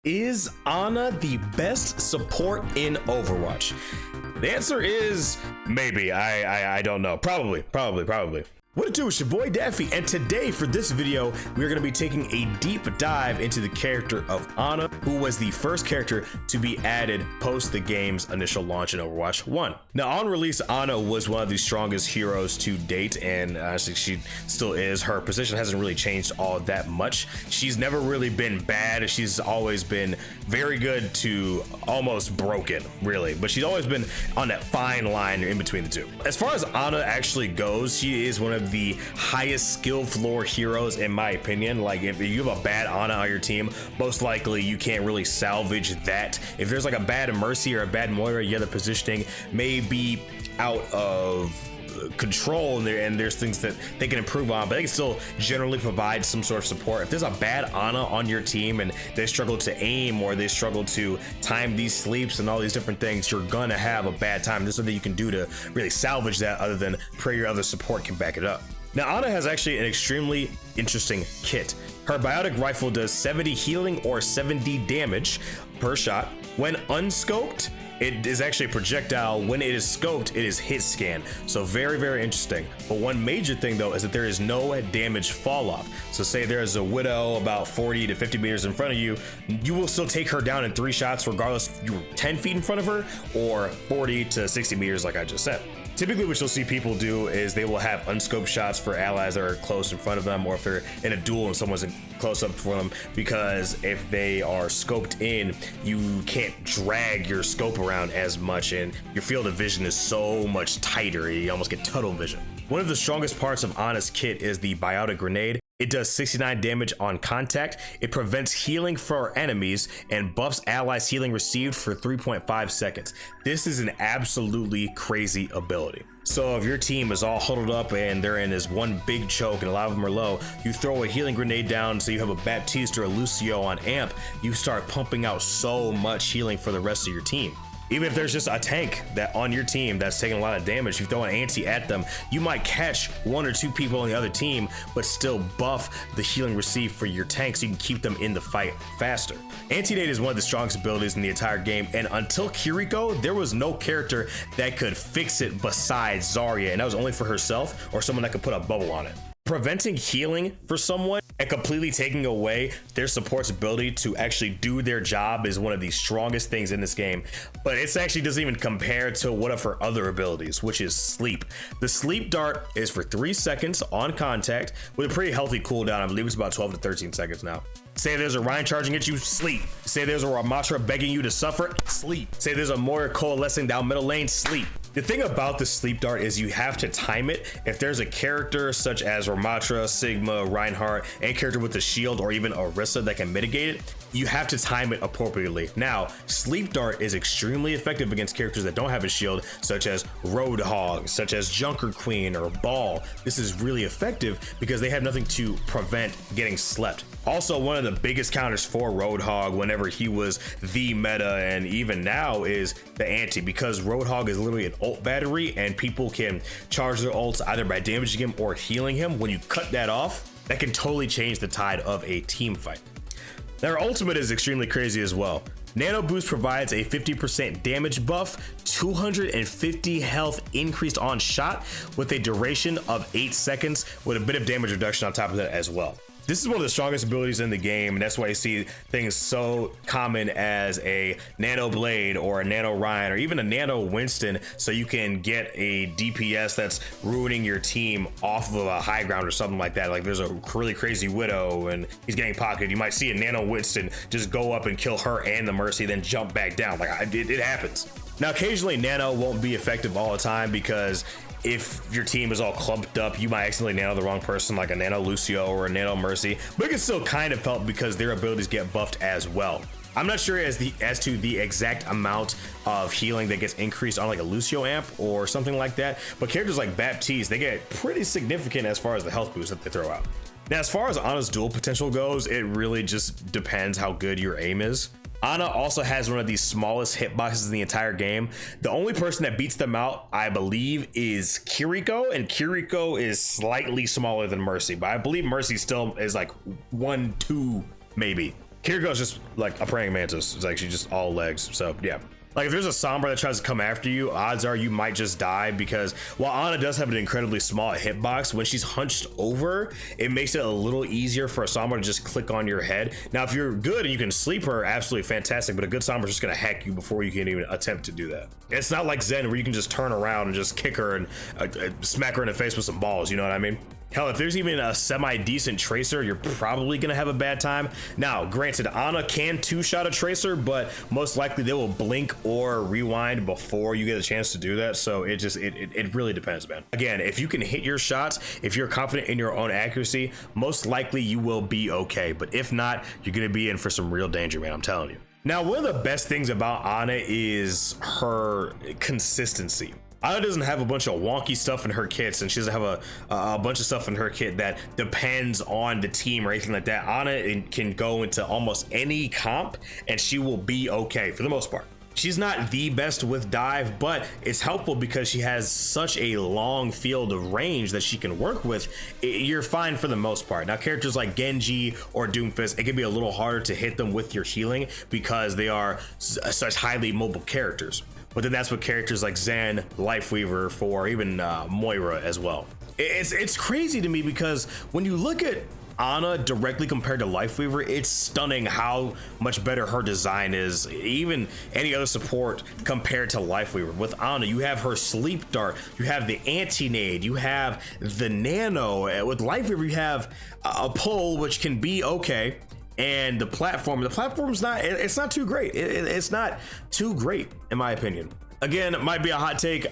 Is Ana the best support in Overwatch? The answer is maybe. I don't know. Probably. What it do, it's your boy Daffy, and today for this video we're going to be taking a deep dive into the character of Ana, who was the first character to be added post the game's initial launch in Overwatch 1. Now on release, Ana was one of the strongest heroes to date, and honestly she still is. Her position hasn't really changed all that much. She's never really been bad. She's always been very good to almost broken, really, but she's always been on that fine line in between the two. As far as Ana actually goes, she is one of the highest skill floor heroes in my opinion. Like if you have a bad Ana on your team, most likely you can't really salvage that. If there's like a bad Mercy or a bad Moira, yeah, the positioning may be out of control and there's things that they can improve on, but they can still generally provide some sort of support. If there's a bad Ana on your team and they struggle to aim or they struggle to time these sleeps and all these different things, you're gonna have a bad time. There's nothing you can do to really salvage that other than pray your other support can back it up. Now Ana has actually an extremely interesting kit. Her biotic rifle does 70 healing or 70 damage per shot. When unscoped, it is actually a projectile. When it is scoped, it is hit scan. So very, very interesting. But one major thing though is that there is no damage fall off. So say there's a Widow about 40 to 50 meters in front of you, you will still take her down in 3 shots regardless if you're 10 feet in front of her or 40 to 60 meters like I just said. Typically what you'll see people do is they will have unscoped shots for allies that are close in front of them, or if they're in a duel and someone's close up for them, because if they are scoped in, you can't drag your scope around as much and your field of vision is so much tighter. You almost get tunnel vision. One of the strongest parts of Ana's kit is the biotic grenade. It does 69 damage on contact. It prevents healing for enemies and buffs allies healing received for 3.5 seconds. This is an absolutely crazy ability. So if your team is all huddled up and they're in this one big choke and a lot of them are low, you throw a healing grenade down, so you have a Baptiste or a Lucio on amp, you start pumping out so much healing for the rest of your team. Even if there's just a tank that on your team that's taking a lot of damage, you throw an anti at them, you might catch 1 or 2 people on the other team, but still buff the healing received for your tank so you can keep them in the fight faster. Anti-nade is one of the strongest abilities in the entire game, and until Kiriko, there was no character that could fix it besides Zarya, and that was only for herself or someone that could put a bubble on it. Preventing healing for someone and completely taking away their support's ability to actually do their job is one of the strongest things in this game, but it actually doesn't even compare to one of her other abilities, which is sleep. The sleep dart is for 3 seconds on contact with a pretty healthy cooldown. I believe it's about 12 to 13 seconds now. Say there's a Ryan charging at you, sleep. Say there's a Ramatra begging you to suffer, sleep. Say there's a Moira coalescing down middle lane, sleep. The thing about the sleep dart is you have to time it. If there's a character such as Ramatra, Sigma, Reinhardt, any character with a shield or even Orisa that can mitigate it, you have to time it appropriately. Now, sleep dart is extremely effective against characters that don't have a shield, such as Roadhog, such as Junker Queen or Ball. This is really effective because they have nothing to prevent getting slept. Also, one of the biggest counters for Roadhog whenever he was the meta and even now is the anti, because Roadhog is literally an ult battery and people can charge their ults either by damaging him or healing him. When you cut that off, that can totally change the tide of a team fight. Their ultimate is extremely crazy as well. Nano Boost provides a 50% damage buff, 250 health increased on shot with a duration of 8 seconds with a bit of damage reduction on top of that as well. This is one of the strongest abilities in the game, and that's why you see things so common as a Nano Blade or a Nano Ryan or even a Nano Winston, so you can get a DPS that's ruining your team off of a high ground or something like that. Like there's a really crazy Widow and he's getting pocketed. You might see a Nano Winston just go up and kill her and the Mercy, then jump back down. Like it happens. Now occasionally Nano won't be effective all the time, because if your team is all clumped up, you might accidentally nano the wrong person, like a Nano Lucio or a Nano Mercy, but it can still kind of help because their abilities get buffed as well. I'm not sure as to the exact amount of healing that gets increased on like a Lucio amp or something like that, but characters like Baptiste, they get pretty significant as far as the health boost that they throw out. Now, as far as Ana's duel potential goes, it really just depends how good your aim is. Ana also has one of the smallest hitboxes in the entire game. The only person that beats them out, I believe, is Kiriko, and Kiriko is slightly smaller than Mercy, but I believe Mercy still is like 1-2 maybe. Kiriko's just like a praying mantis. It's like she's just all legs. So yeah. Like if there's a Sombra that tries to come after you, odds are you might just die, because while Ana does have an incredibly small hitbox, when she's hunched over, it makes it a little easier for a Sombra to just click on your head. Now, if you're good and you can sleep her, absolutely fantastic, but a good Sombra is just gonna hack you before you can even attempt to do that. It's not like Zen where you can just turn around and just kick her and smack her in the face with some balls, you know what I mean? Hell, if there's even a semi-decent Tracer, you're probably gonna have a bad time. Now, granted, Ana can two-shot a Tracer, but most likely they will blink or rewind before you get a chance to do that. So it really depends, man. Again, if you can hit your shots, if you're confident in your own accuracy, most likely you will be okay. But if not, you're gonna be in for some real danger, man, I'm telling you. Now, one of the best things about Ana is her consistency. Ana doesn't have a bunch of wonky stuff in her kits, and she doesn't have a bunch of stuff in her kit that depends on the team or anything like that. Ana can go into almost any comp and she will be okay for the most part. She's not the best with dive, but it's helpful because she has such a long field of range that she can work with. You're fine for the most part. Now, characters like Genji or Doomfist, it can be a little harder to hit them with your healing because they are such highly mobile characters. But then that's what characters like Zen, Lifeweaver for, even Moira as well. It's crazy to me because when you look at Ana directly compared to Lifeweaver, it's stunning how much better her design is, even any other support compared to Lifeweaver. With Ana, you have her sleep dart, you have the anti-nade, you have the nano. With Lifeweaver, you have a pull, which can be okay. And the platform's not, it's not too great. It's not too great, in my opinion. Again, it might be a hot take.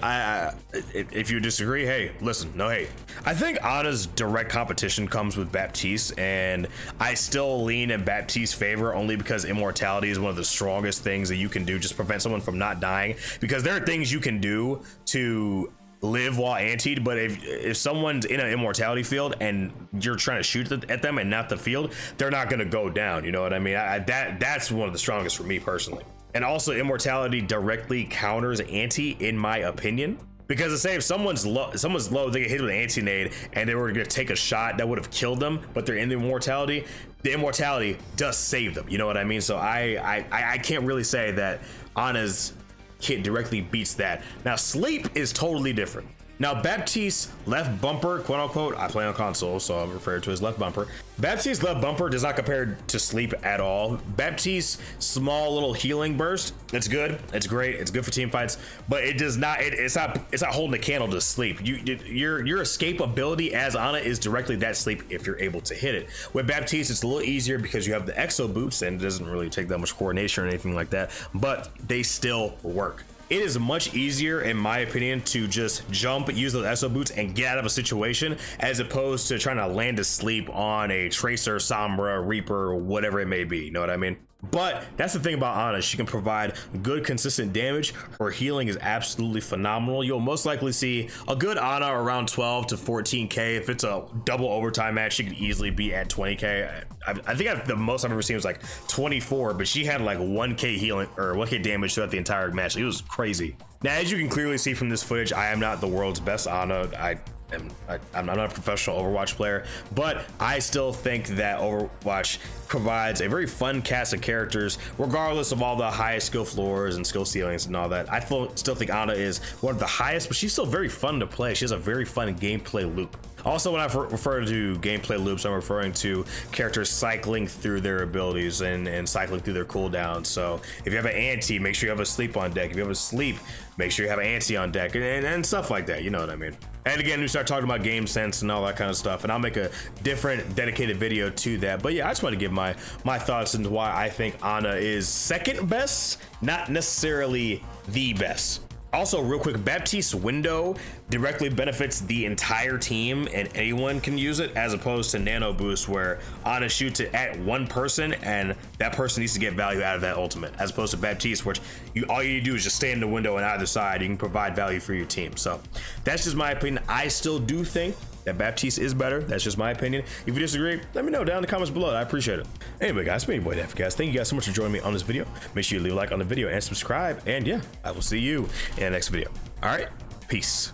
If you disagree, hey, listen, no hate. I think Ana's direct competition comes with Baptiste, and I still lean in Baptiste's favor only because immortality is one of the strongest things that you can do, just prevent someone from not dying, because there are things you can do to live while antied, but if someone's in an immortality field and you're trying to shoot at them and not the field, they're not going to go down, you know what I mean? That's one of the strongest for me personally. And also, immortality directly counters anti, in my opinion, because say if someone's low, they get hit with an anti-nade and they were going to take a shot that would have killed them, but they're in the immortality does save them, you know what I mean? So I can't really say that Ana's kit directly beats that. Now, sleep is totally different. Now, Baptiste's left bumper, quote unquote, I play on console, so I'm referred to as left bumper. Baptiste's left bumper does not compare to sleep at all. Baptiste's small little healing burst, it's good, it's great, it's good for team fights, but it does not, it's not holding a candle to sleep. Your escape ability as Ana is directly that sleep if you're able to hit it. With Baptiste, it's a little easier because you have the exo boots and it doesn't really take that much coordination or anything like that, but they still work. It is much easier, in my opinion, to just jump, use those SO boots, and get out of a situation, as opposed to trying to land asleep on a Tracer, Sombra, Reaper, whatever it may be. You know what I mean? But that's the thing about Ana. She can provide good, consistent damage. Her healing is absolutely phenomenal. You'll most likely see a good Ana around 12 to 14k. If it's a double overtime match, she could easily be at 20k. I think the most I've ever seen was like 24, but she had like 1k healing or 1k damage throughout the entire match. It was crazy. Now, as you can clearly see from this footage, I am not the world's best Ana. I'm not a professional Overwatch player, but I still think that Overwatch provides a very fun cast of characters, regardless of all the highest skill floors and skill ceilings and all that. I still think Ana is one of the highest, but she's still very fun to play. She has a very fun gameplay loop. Also, when I refer to gameplay loops, I'm referring to characters cycling through their abilities and cycling through their cooldowns. So if you have an anti, make sure you have a sleep on deck. If you have a sleep, make sure you have an anti on deck and stuff like that. You know what I mean? And again, we start talking about game sense and all that kind of stuff, and I'll make a different dedicated video to that. But yeah, I just want to give my thoughts into why I think Ana is second best, not necessarily the best. Also, real quick, Baptiste's window directly benefits the entire team and anyone can use it, as opposed to Nano Boost, where Ana shoots it at one person and that person needs to get value out of that ultimate, as opposed to Baptiste, which all you do is just stay in the window on either side. You can provide value for your team. So that's just my opinion. I still do think that Baptiste is better. That's just my opinion. If you disagree, let me know down in the comments below. I appreciate it. Anyway, guys, it's me, your boy Daffy, guys. Thank you guys so much for joining me on this video. Make sure you leave a like on the video and subscribe. And yeah, I will see you in the next video. All right, peace.